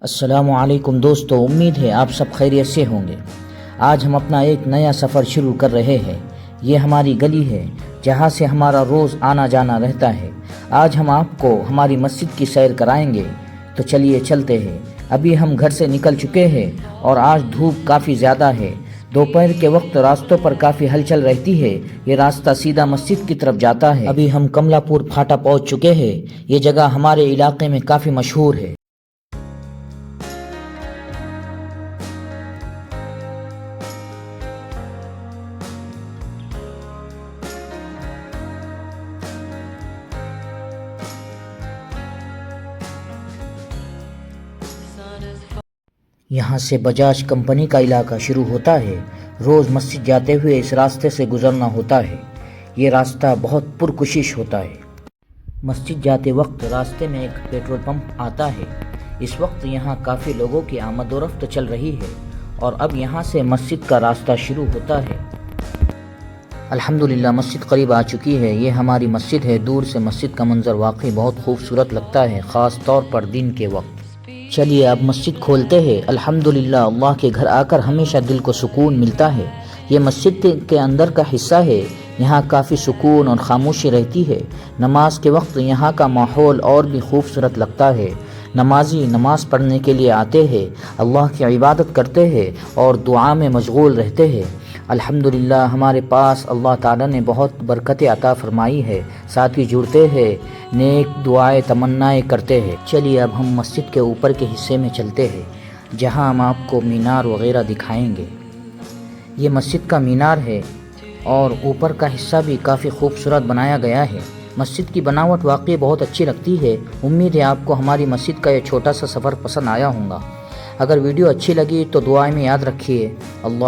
السلام علیکم دوستو، امید ہے آپ سب خیریت سے ہوں گے۔ آج ہم اپنا ایک نیا سفر شروع کر رہے ہیں۔ یہ ہماری گلی ہے جہاں سے ہمارا روز آنا جانا رہتا ہے۔ آج ہم آپ کو ہماری مسجد کی سیر کرائیں گے، تو چلیے چلتے ہیں۔ ابھی ہم گھر سے نکل چکے ہیں اور آج دھوپ کافی زیادہ ہے۔ دوپہر کے وقت راستوں پر کافی ہلچل رہتی ہے۔ یہ راستہ سیدھا مسجد کی طرف جاتا ہے۔ ابھی ہم کملا پور پھاٹا پہنچ چکے ہیں۔ یہ جگہ ہمارے علاقے میں کافی مشہور ہے۔ یہاں سے بجاج کمپنی کا علاقہ شروع ہوتا ہے۔ روز مسجد جاتے ہوئے اس راستے سے گزرنا ہوتا ہے۔ یہ راستہ بہت پرکشش ہوتا ہے۔ مسجد جاتے وقت راستے میں ایک پیٹرول پمپ آتا ہے۔ اس وقت یہاں کافی لوگوں کی آمد و رفت چل رہی ہے اور اب یہاں سے مسجد کا راستہ شروع ہوتا ہے۔ الحمدللہ مسجد قریب آ چکی ہے۔ یہ ہماری مسجد ہے۔ دور سے مسجد کا منظر واقعی بہت خوبصورت لگتا ہے، خاص طور پر دن کے وقت۔ چلیے اب مسجد کھولتے ہیں۔ الحمدللہ اللہ کے گھر آ کر ہمیشہ دل کو سکون ملتا ہے۔ یہ مسجد کے اندر کا حصہ ہے۔ یہاں کافی سکون اور خاموشی رہتی ہے۔ نماز کے وقت یہاں کا ماحول اور بھی خوبصورت لگتا ہے۔ نمازی نماز پڑھنے کے لیے آتے ہیں، اللہ کی عبادت کرتے ہیں اور دعا میں مشغول رہتے ہیں۔ الحمدللہ ہمارے پاس اللہ تعالیٰ نے بہت برکتیں عطا فرمائی ہے۔ ساتھ ہی جڑتے ہیں، نیک دعائیں تمنائیں کرتے ہیں۔ چلیے اب ہم مسجد کے اوپر کے حصے میں چلتے ہیں، جہاں ہم آپ کو مینار وغیرہ دکھائیں گے۔ یہ مسجد کا مینار ہے اور اوپر کا حصہ بھی کافی خوبصورت بنایا گیا ہے۔ مسجد کی بناوٹ واقعی بہت اچھی لگتی ہے۔ امید ہے آپ کو ہماری مسجد کا یہ چھوٹا سا سفر پسند آیا ہوگا۔ اگر ویڈیو اچھی لگی تو دعائیں میں یاد رکھیے۔ اللہ